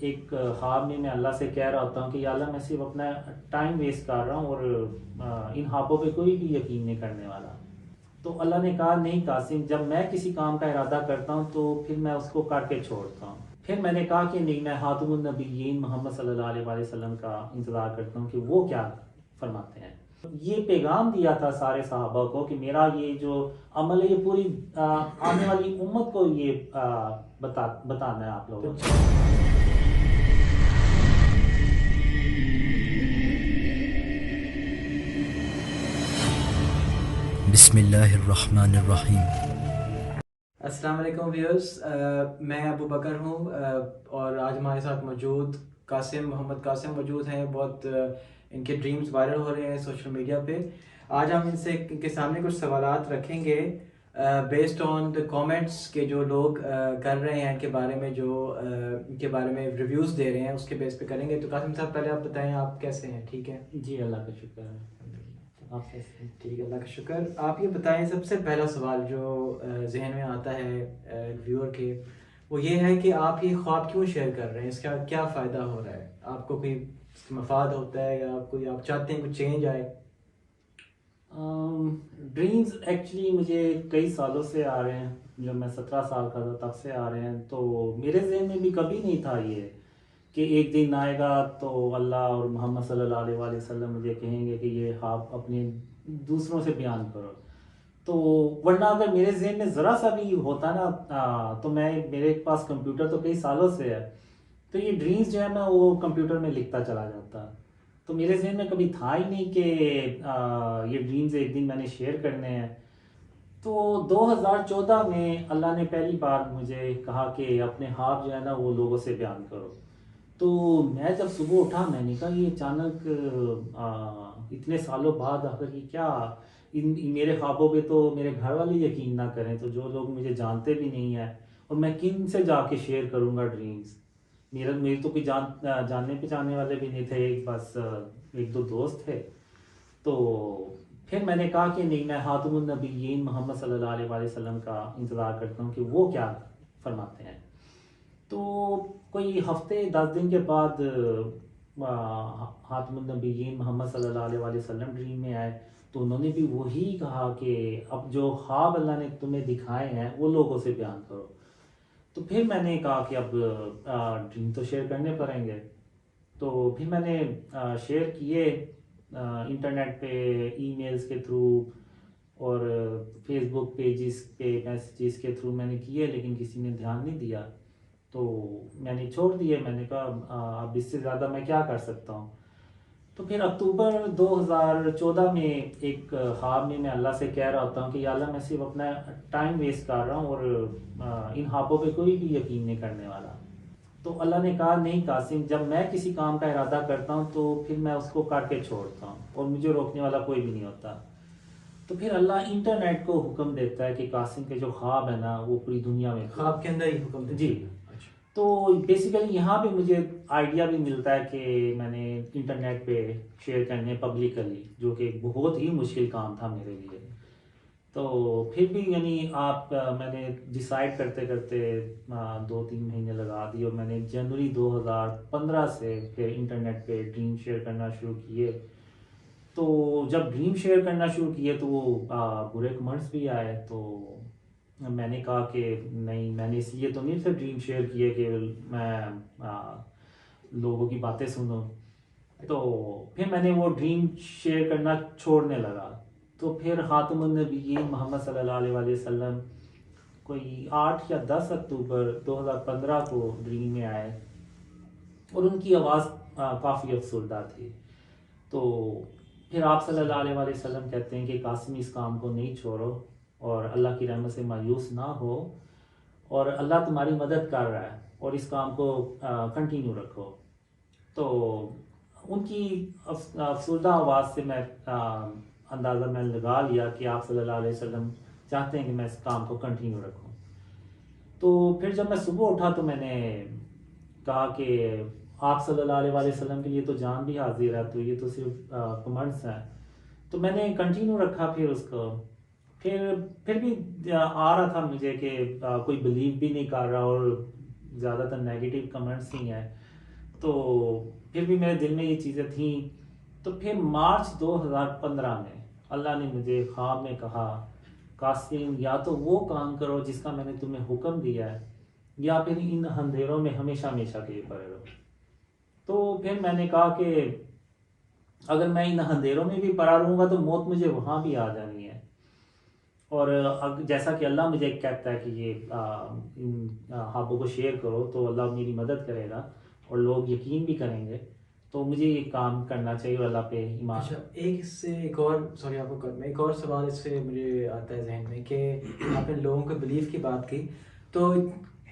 ایک خواب میں اللہ سے کہہ رہا ہوتا ہوں کہ یا اللہ میں صرف اپنا ٹائم ویسٹ کر رہا ہوں اور ان خوابوں پہ کوئی بھی یقین نہیں کرنے والا. تو اللہ نے کہا نہیں قاسم، جب میں کسی کام کا ارادہ کرتا ہوں تو پھر میں اس کو کر کے چھوڑتا ہوں. پھر میں نے کہا کہ نہیں، میں خاتم النبیین محمد صلی اللہ علیہ وآلہ وسلم کا انتظار کرتا ہوں کہ وہ کیا فرماتے ہیں. یہ پیغام دیا تھا سارے صحابہ کو کہ میرا یہ جو عمل ہے یہ پوری آنے والی امت کو یہ بتانا ہے آپ لوگوں کو. بسم اللہ الرحمن الرحیم. السلام علیکم ویورز، میں ابو بکر ہوں اور آج ہمارے ساتھ موجود محمد قاسم موجود ہیں. بہت ان کے ڈریمز وائرل ہو رہے ہیں سوشل میڈیا پہ. آج ہم ان کے سامنے کچھ سوالات رکھیں گے بیسڈ آن دا کامنٹس کے جو لوگ کر رہے ہیں ان کے بارے میں، جو ان کے بارے میں ریویوز دے رہے ہیں، اس کے بیس پہ کریں گے. تو قاسم صاحب پہلے آپ بتائیں آپ کیسے ہیں؟ ٹھیک ہے جی اللہ کا شکر ہے. آپ کیسے ہیں؟ ٹھیک ہے، اللہ کا شکر. آپ یہ بتائیں، سب سے پہلا سوال جو ذہن میں آتا ہے ویور کے، وہ یہ ہے کہ آپ یہ خواب کیوں شیئر کر رہے ہیں؟ اس کا کیا فائدہ ہو رہا ہے؟ آپ کو کوئی مفاد ہوتا ہے یا آپ چاہتے ہیں کوئی چینج آئے؟ ڈریمز ایکچولی مجھے کئی سالوں سے آ رہے ہیں. جب میں 17 سال کا تھا تب سے آ رہے ہیں. تو میرے ذہن میں بھی کبھی نہیں تھا یہ کہ ایک دن آئے گا تو اللہ اور محمد صلی اللہ علیہ وآلہ وسلم مجھے کہیں گے کہ یہ خواب اپنے دوسروں سے بیان کرو. تو ورنہ اگر میرے ذہن میں ذرا سا بھی ہوتا نا تو میرے پاس کمپیوٹر تو کئی سالوں سے ہے، تو یہ ڈریمز جو ہے نا وہ کمپیوٹر میں لکھتا چلا جاتا. تو میرے ذہن میں کبھی تھا ہی نہیں کہ یہ ڈریمز ایک دن میں نے شیئر کرنے ہیں. تو 2014 میں اللہ نے پہلی بار مجھے کہا کہ اپنے خواب جو ہے نا وہ لوگوں سے بیان کرو. تو میں جب صبح اٹھا میں نے کہا یہ اچانک اتنے سالوں بعد آخر یہ کیا، میرے خوابوں پہ تو میرے گھر والے یقین نہ کریں تو جو لوگ مجھے جانتے بھی نہیں ہیں، اور میں کن سے جا کے شیئر کروں گا ڈریمز. میری تو کوئی جاننے پہچاننے والے بھی نہیں تھے، بس ایک دو دوست تھے. تو پھر میں نے کہا کہ نہیں، میں خاتم النبیین محمد صلی اللہ علیہ وآلہ وسلم کا انتظار کرتا ہوں کہ وہ کیا فرماتے ہیں. تو کوئی ہفتے 10 دن کے بعد خاتم النبیین محمد صلی اللہ علیہ وآلہ وسلم ڈریم میں آئے. تو انہوں نے بھی وہی کہا کہ اب جو خواب اللہ نے تمہیں دکھائے ہیں وہ لوگوں سے بیان کرو. تو پھر میں نے کہا کہ اب ڈریم تو شیئر کرنے پڑیں گے. تو پھر میں نے شیئر کیے انٹرنیٹ پہ، ای میلز کے تھرو اور فیس بک پیجز پہ میسیجز کے تھرو میں نے کیے، لیکن کسی نے دھیان نہیں دیا. تو میں نے چھوڑ دیے. میں نے کہا اب اس سے زیادہ میں کیا کر سکتا ہوں. تو پھر اکتوبر 2014 میں ایک خواب میں اللہ سے کہہ رہا ہوتا ہوں کہ یا اللہ میں صرف اپنا ٹائم ویسٹ کر رہا ہوں اور ان خوابوں پہ کوئی بھی یقین نہیں کرنے والا. تو اللہ نے کہا نہیں قاسم، جب میں کسی کام کا ارادہ کرتا ہوں تو پھر میں اس کو کر کے چھوڑتا ہوں اور مجھے روکنے والا کوئی بھی نہیں ہوتا. تو پھر اللہ انٹرنیٹ کو حکم دیتا ہے کہ قاسم کے جو خواب ہے نا وہ پوری دنیا میں خواب کے اندر ہی حکم دیتا ہے؟ جی. تو بیسیکلی یہاں پہ مجھے آئیڈیا بھی ملتا ہے کہ میں نے انٹرنیٹ پہ شیئر کرنے پبلکلی، جو کہ بہت ہی مشکل کام تھا میرے لیے. تو پھر بھی یعنی میں نے ڈیسائیڈ کرتے کرتے 2-3 مہینے لگا دی، اور میں نے جنوری 2015 سے پھر انٹرنیٹ پہ ڈریم شیئر کرنا شروع کیے. تو جب ڈریم شیئر کرنا شروع کیے تو وہ برے کمنٹس بھی آئے. تو میں نے کہا کہ نہیں، میں نے اس لیے تو نہیں صرف ڈریم شیئر کیے کہ میں لوگوں کی باتیں سنوں. تو پھر میں نے وہ ڈریم شیئر کرنا چھوڑنے لگا. تو پھر خاتم النبیین محمد صلی اللہ علیہ وآلہ وسلم کوئی 8 یا 10 اکتوبر 2015 کو ڈریم میں آئے، اور ان کی آواز کافی افسردہ تھی. تو پھر آپ صلی اللہ علیہ وآلہ وسلم کہتے ہیں کہ قاسم اس کام کو نہیں چھوڑو اور اللہ کی رحمت سے مایوس نہ ہو، اور اللہ تمہاری مدد کر رہا ہے اور اس کام کو کنٹینیو رکھو. تو ان کی افسردہ آواز سے میں اندازہ میں لگا لیا کہ آپ صلی اللہ علیہ وسلم چاہتے ہیں کہ میں اس کام کو کنٹینیو رکھوں. تو پھر جب میں صبح اٹھا تو میں نے کہا کہ آپ صلی اللہ علیہ وآلہ وسلم کے لیے تو جان بھی حاضر ہے، تو یہ تو صرف کمنٹس ہیں. تو میں نے کنٹینیو رکھا پھر اس کو. پھر بھی آ رہا تھا مجھے کہ کوئی بلیو بھی نہیں کر رہا، اور زیادہ تر نیگیٹو کمنٹس ہی ہیں. تو پھر بھی میرے دل میں یہ چیزیں تھیں. تو پھر مارچ 2015 میں اللہ نے مجھے خواب میں کہا قاسم یا تو وہ کام کرو جس کا میں نے تمہیں حکم دیا ہے یا پھر ان اندھیروں میں ہمیشہ ہمیشہ کے لیے پڑے رہو. تو پھر میں نے کہا کہ اگر میں ان اندھیروں میں بھی پڑا رہوں گا تو موت مجھے وہاں بھی آ جانی ہے. اور جیسا کہ اللہ مجھے کہتا ہے کہ یہ ان خوابوں کو شیئر کرو تو اللہ میری مدد کرے گا اور لوگ یقین بھی کریں گے. تو مجھے یہ کام کرنا چاہیے اور اللہ پہ ایمان. اچھا ایک اس سے ایک اور سوری آپ کو ایک اور سوال اس سے مجھے آتا ہے ذہن میں کہ آپ نے لوگوں کے بلیف کی بات کی. تو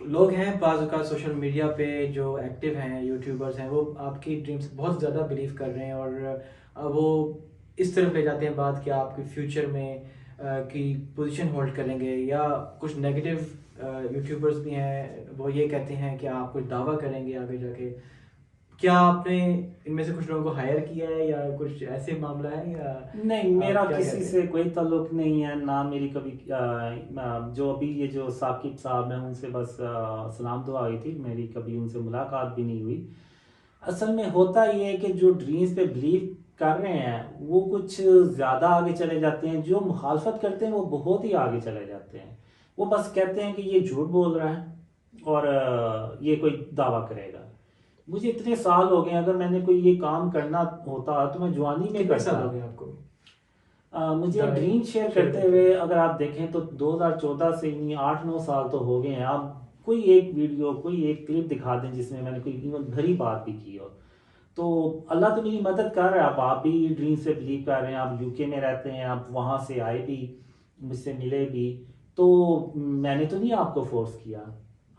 لوگ ہیں بعض اوقات سوشل میڈیا پہ جو ایکٹیو ہیں یوٹیوبرز ہیں وہ آپ کی ڈریمس بہت زیادہ بلیو کر رہے ہیں اور وہ اس طرف لے جاتے ہیں بات کہ آپ کے فیوچر میں کی پوزیشن ہولڈ کریں گے. یا کچھ نیگیٹو یوٹیوبرز بھی ہیں وہ یہ کہتے ہیں کہ آپ کچھ دعویٰ کریں گے آگے جا کے. کیا آپ نے ان میں سے کچھ لوگوں کو ہائر کیا ہے یا کچھ ایسے معاملہ ہے یا نہیں؟ میرا کسی سے کوئی تعلق نہیں ہے، نہ میری کبھی جو ابھی یہ جو ثاقب صاحب ہیں ان سے بس سلام دعا ہوئی تھی، میری کبھی ان سے ملاقات بھی نہیں ہوئی. اصل میں ہوتا یہ ہے کہ جو ڈریمز پہ بلیو کر رہے ہیں وہ کچھ زیادہ آگے چلے جاتے ہیں، جو مخالفت کرتے ہیں وہ بہت ہی آگے چلے جاتے ہیں. وہ بس کہتے ہیں کہ یہ جھوٹ بول رہا ہے اور یہ کوئی دعویٰ کرے گا. مجھے اتنے سال ہو گئے، اگر میں نے کوئی یہ کام کرنا ہوتا تو میں جوانی میں کتنے سال کرتا. ہو گئے آپ کو مجھے ڈریم شیئر کرتے ہوئے اگر آپ دیکھیں تو 2014 سے 8-9 سال تو ہو گئے ہیں. آپ کوئی ایک ویڈیو کوئی ایک کلپ دکھا دیں جس میں میں نے کوئی ایون بھری بات بھی کی ہو. تو اللہ تو میری مدد کر رہا ہے. آپ بھی ڈریم سے بلیو کر رہے ہیں، آپ یو کے میں رہتے ہیں، آپ وہاں سے آئے بھی، مجھ سے ملے بھی. تو میں نے تو نہیں آپ کو فورس کیا.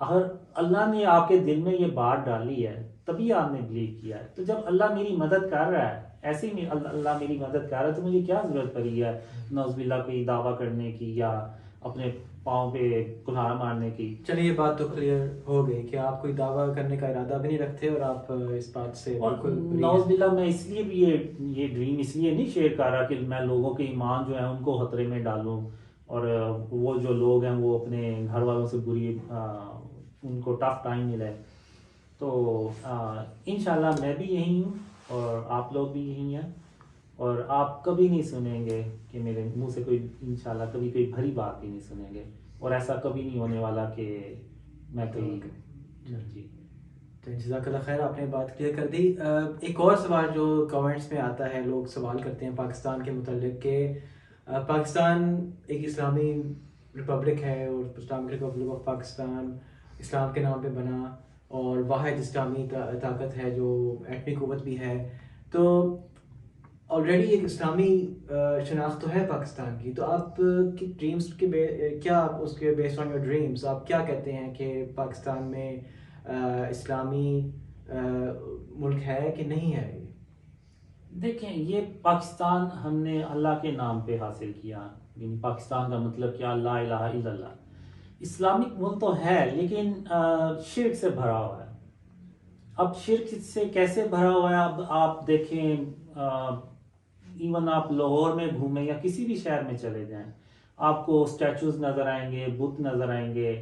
اگر اللہ نے آپ کے دل میں یہ بات ڈالی ہے تبھی آپ نے بلیو کیا ہے. تو جب اللہ میری مدد کر رہا ہے، ایسے ہی اللہ میری مدد کر رہا ہے، تو مجھے کیا ضرورت پڑی ہے نعوذ باللہ کوئی دعویٰ کرنے کی یا اپنے پاؤں پہ کلہاڑ مارنے کی. چلیے یہ بات تو کلیئر ہو گئی کہ آپ کوئی دعویٰ کرنے کا ارادہ بھی نہیں رکھتے اور آپ اس بات سے اور بالکل نعوذ باللہ میں اس لیے بھی یہ ڈریم اس لیے نہیں شیئر کر رہا کہ میں لوگوں کے ایمان جو ہیں ان کو خطرے میں ڈالوں اور وہ جو لوگ ہیں وہ اپنے گھر والوں سے بری ان کو ٹف ٹائم ملے. تو انشاءاللہ میں بھی یہی ہوں اور آپ لوگ بھی یہی ہیں، اور آپ کبھی نہیں سنیں گے کہ میرے منہ سے کوئی انشاءاللہ کبھی کوئی بھری بات بھی نہیں سنیں گے. اور ایسا کبھی نہیں ہونے والا کہ میں کوئی جی. تو جزاک اللہ خیر، آپ نے بات کلیئر کر دی. ایک اور سوال جو کمنٹس میں آتا ہے، لوگ سوال کرتے ہیں پاکستان کے متعلق کہ پاکستان ایک اسلامی ریپبلک ہے اور اسلامک ریپبلک آف پاکستان اسلام کے نام پہ بنا اور واحد اسلامی طاقت ہے جو ایٹمی قوت بھی ہے. تو آلریڈی ایک اسلامی شناخت تو ہے پاکستان کی. تو آپ کی ڈریمز کے کیا اس کے بیسڈ آن یور ڈریمز آپ کیا کہتے ہیں کہ پاکستان میں اسلامی ملک ہے کہ نہیں ہے؟ دیکھیں یہ پاکستان ہم نے اللہ کے نام پہ حاصل کیا، یعنی پاکستان کا مطلب کیا لا الہ الا اللہ. اسلامک ملک تو ہے لیکن شرک سے بھرا ہوا ہے. اب شرک سے کیسے بھرا ہوا ہے؟ اب آپ دیکھیں ایون آپ لاہور میں گھومیں یا کسی بھی شہر میں چلے جائیں، آپ کو اسٹیچوز نظر آئیں گے، بت نظر آئیں گے،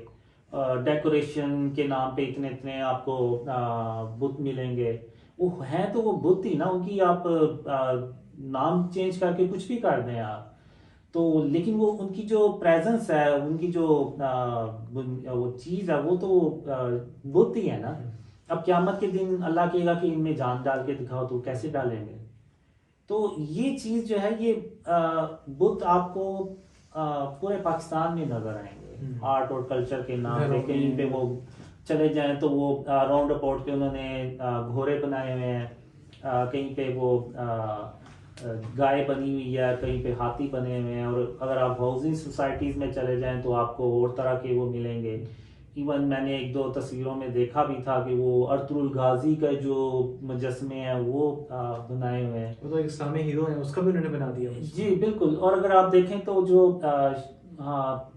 ڈیکوریشن کے نام پہ اتنے اتنے آپ کو بت ملیں گے. وہ ہیں تو وہ بت ہی نا، ان کی آپ نام چینج کر کے کچھ بھی کر دیں آپ تو، لیکن وہ ان کی جو پریزنس ہے، ان کی جو وہ چیز ہے وہ تو بت ہی ہے نا. اب قیامت کے دن اللہ کہے گا کہ ان میں جان ڈال کے دکھاؤ، تو کیسے ڈالیں گے؟ تو یہ چیز جو ہے یہ بت آپ کو پورے پاکستان میں نظر آئیں گے آرٹ اور کلچر کے نام پہ. کہیں پہ وہ چلے جائیں تو وہ راؤنڈ اباؤٹ پہ انہوں نے گھوڑے بنائے ہوئے ہیں، کہیں پہ وہ گائے بنی ہوئی ہے، کہیں پہ ہاتھی بنے ہوئے ہیں. اور اگر آپ ہاؤسنگ سوسائٹیز میں چلے جائیں تو آپ کو اور طرح کے وہ ملیں گے. ایون میں نے 1-2 تصویروں میں دیکھا بھی تھا کہ وہ ارطغرل غازی کا جو مجسمے ہیں وہ بنائے ہوئے ہیں. وہ تو ایک اسلامی ہیرو ہے، اس کا بھی انہوں نے بنا دیا. جی بالکل. اور اگر آپ دیکھیں تو جو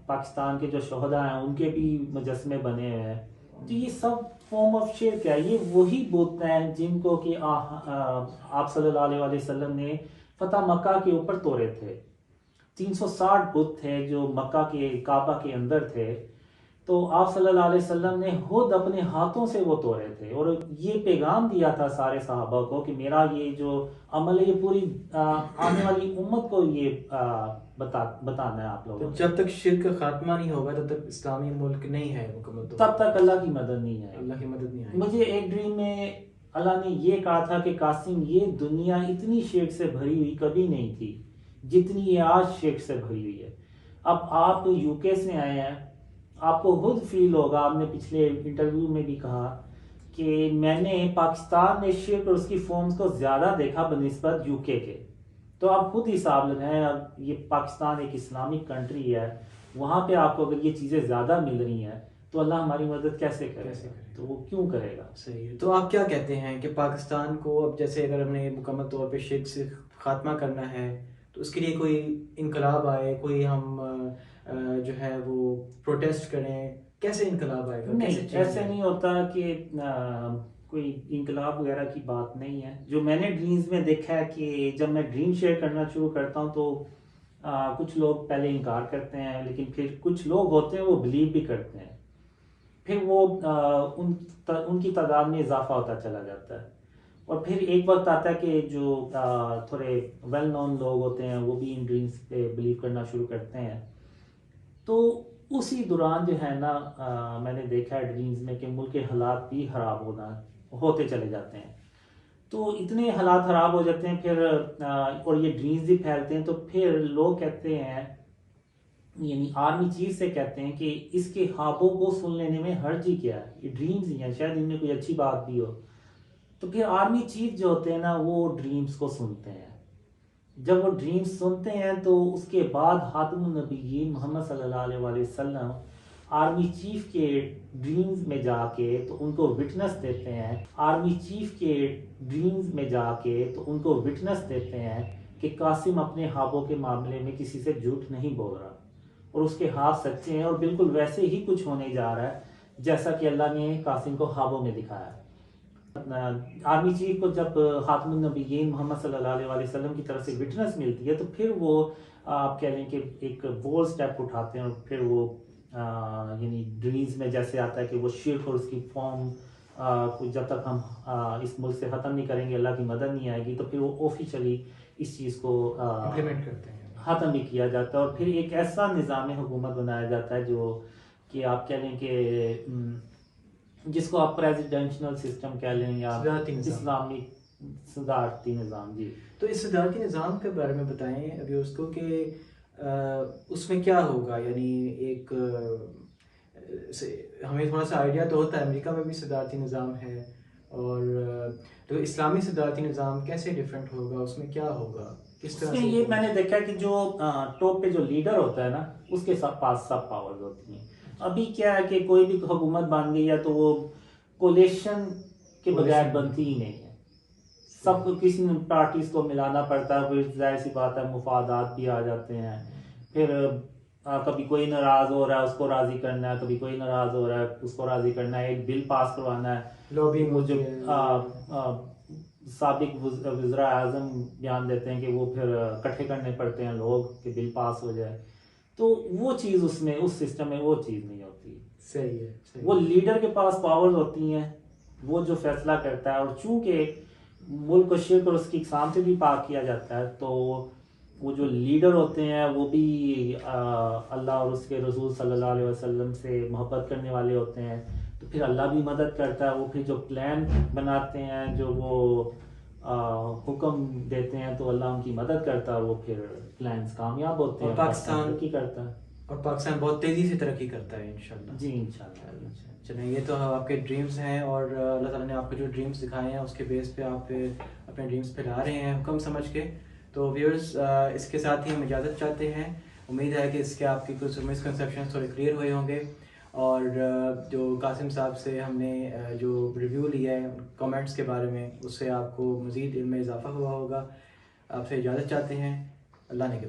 پاکستان کے جو شہداء ہیں ان کے بھی مجسمے بنے ہوئے ہیں. تو یہ سب فارم آف شرک ہے. یہ وہی بت ہیں جن کو کہ آپ صلی اللہ علیہ وسلم نے فتح مکہ کے اوپر توڑے تھے. 360 بت تھے جو مکہ کے کعبہ کے اندر تھے. تو آپ صلی اللہ علیہ وسلم نے خود اپنے ہاتھوں سے وہ توڑے تھے، اور یہ پیغام دیا تھا سارے صحابہ کو کہ میرا یہ جو عمل ہے یہ پوری آنے والی امت کو یہ بتانا ہے آپ لوگوں تو نے۔ جب تک شرک کا خاتمہ نہیں ہوگا تب تک اسلامی ملک نہیں ہے مکمل طور تب تک اللہ کی مدد نہیں ہے۔ اللہ کی مدد نہیں آئے مجھے ایک ڈریم میں اللہ نے یہ کہا تھا کہ قاسم یہ دنیا اتنی شرک سے بھری ہوئی کبھی نہیں تھی جتنی یہ آج شرک سے بھری ہوئی ہے۔ اب آپ یو کے سے آئے ہیں، آپ کو خود فیل ہوگا، آپ نے پچھلے انٹرویو میں بھی کہا کہ میں نے پاکستان میں شرک اور اس کی فارمز کو زیادہ دیکھا بنسبت یو کے کے۔ تو آپ خود حساب لگائیں، اب یہ پاکستان ایک اسلامک کنٹری ہے، وہاں پہ آپ کو اگر یہ چیزیں زیادہ مل رہی ہیں تو اللہ ہماری مدد کیسے کرے کیسے گا؟ کرے گا؟ تو وہ کیوں کرے گا؟ صحیح ہے۔ تو آپ کیا کہتے ہیں کہ پاکستان کو اب جیسے اگر ہم نے مکمل طور پہ شرک سے خاتمہ کرنا ہے تو اس کے لیے کوئی انقلاب آئے، کوئی ہم جو ہے وہ پروٹیسٹ کریں، کیسے انقلاب آئے گا؟ نہیں، ایسے نہیں ہوتا کہ کوئی انقلاب وغیرہ کی بات نہیں ہے۔ جو میں نے ڈریمز میں دیکھا ہے کہ جب میں ڈریم شیئر کرنا شروع کرتا ہوں تو کچھ لوگ پہلے انکار کرتے ہیں، لیکن پھر کچھ لوگ ہوتے ہیں وہ بلیو بھی کرتے ہیں، پھر وہ ان کی تعداد میں اضافہ ہوتا چلا جاتا ہے، اور پھر ایک وقت آتا ہے کہ جو تھوڑے ویل نون لوگ ہوتے ہیں وہ بھی ان ڈریمز پہ بلیو کرنا شروع کرتے ہیں۔ تو اسی دوران جو ہے نا میں نے دیکھا ہے ڈریمز میں کہ ملک کے حالات بھی خراب ہوتے چلے جاتے ہیں۔ تو اتنے حالات خراب ہو جاتے ہیں پھر اور یہ ڈریمز بھی پھیلتے ہیں، تو پھر لوگ کہتے ہیں، یعنی آرمی چیف سے کہتے ہیں کہ اس کے خوابوں کو سن لینے میں حرج ہی کیا ہے، یہ ڈریمز ہی ہیں، شاید ان میں کوئی اچھی بات بھی ہو۔ تو پھر آرمی چیف جو ہوتے ہیں نا وہ ڈریمز کو سنتے ہیں، جب وہ ڈریمز سنتے ہیں تو اس کے بعد خاتم النبیین محمد صلی اللہ علیہ وآلہ وسلم آرمی چیف کے ڈریمز میں جا کے تو ان کو وٹنس دیتے ہیں، آرمی چیف کے ڈریمز میں جا کے تو ان کو وٹنس دیتے ہیں کہ قاسم اپنے خوابوں کے معاملے میں کسی سے جھوٹ نہیں بول رہا، اور اس کے خواب سچے ہیں، اور بالکل ویسے ہی کچھ ہونے جا رہا ہے جیسا کہ اللہ نے قاسم کو خوابوں میں دکھایا۔ آرمی چیف کو جب خاتم النبیین محمد صلی اللہ علیہ وآلہ وسلم کی طرف سے وٹنس ملتی ہے تو پھر وہ آپ کہہ لیں کہ ایک بولڈ سٹیپ اٹھاتے ہیں، اور پھر وہ یعنی ڈریمز میں جیسے آتا ہے کہ وہ شرک اور اس کی فارم کو جب تک ہم اس ملک سے ختم نہیں کریں گے اللہ کی مدد نہیں آئے گی، تو پھر وہ آفیشلی اس چیز کو امپلیمنٹ کرتے ہیں، ختم بھی کیا جاتا ہے، اور پھر ایک ایسا نظام حکومت بنایا جاتا ہے جو کہ آپ کہہ لیں کہ جس کو آپ پریزیڈنشل سسٹم کہہ لیں یا اسلامک صدارتی نظام۔ جی، تو اس صدارتی نظام کے بارے میں بتائیں ابھی اس کو کہ اس میں کیا ہوگا، یعنی ایک ہمیں تھوڑا سا آئیڈیا تو ہوتا ہے امریکہ میں بھی صدارتی نظام ہے، اور تو اسلامی صدارتی نظام کیسے ڈیفرنٹ ہوگا، اس میں کیا ہوگا، کس طرح سے؟ یہ میں نے دیکھا کہ جو ٹاپ پہ جو لیڈر ہوتا ہے نا اس کے پاس سب پاورز ہوتی ہیں۔ ابھی کیا ہے کہ کوئی بھی حکومت بن گئی ہے تو وہ کولیشن کے بغیر بنتی ہی نہیں ہے، سب کو کسی پارٹیز کو ملانا پڑتا ہے، پھر ظاہر سی بات ہے مفادات بھی آ جاتے ہیں، پھر کبھی کوئی ناراض ہو رہا ہے اس کو راضی کرنا ہے، کبھی کوئی ناراض ہو رہا ہے اس کو راضی کرنا ہے، ایک بل پاس کروانا ہے، لوبی وہ جو سابق وزراء اعظم بیان دیتے ہیں کہ وہ پھر اکٹھے کرنے پڑتے ہیں لوگ کہ بل پاس ہو جائے، تو وہ چیز اس میں اس سسٹم میں وہ چیز نہیں ہوتی۔ صحیح ہے، وہ لیڈر کے پاس پاورز ہوتی ہیں، وہ جو فیصلہ کرتا ہے، اور چونکہ ملک کو شرک اور اس کی اقسام سے بھی پاک کیا جاتا ہے تو وہ جو لیڈر ہوتے ہیں وہ بھی اللہ اور اس کے رسول صلی اللہ علیہ وسلم سے محبت کرنے والے ہوتے ہیں، تو پھر اللہ بھی مدد کرتا ہے، وہ پھر جو پلان بناتے ہیں، جو وہ حکم دیتے ہیں تو اللہ ان کی مدد کرتا ہے، وہ پھر پلانز کامیاب ہوتے ہیں، پاکستان ترقی کرتا ہے، اور پاکستان بہت تیزی سے ترقی کرتا ہے انشاءاللہ۔ جی انشاءاللہ۔ چلیں، یہ تو آپ کے ڈریمز ہیں، اور اللہ تعالیٰ نے آپ کو جو ڈریمز دکھائے ہیں اس کے بیس پہ آپ اپنے ڈریمز پھیلا رہے ہیں حکم سمجھ کے۔ تو ویورز، اس کے ساتھ ہی ہم اجازت چاہتے ہیں، امید ہے کہ اس کے آپ کی کچھ مسکنسیپشن تھوڑے کلیئر ہوئے ہوں گے، اور جو قاسم صاحب سے ہم نے جو ریویو لیا ہے کامنٹس کے بارے میں اس سے آپ کو مزید علم میں اضافہ ہوا ہوگا۔ آپ سے اجازت چاہتے ہیں، اللہ نے کے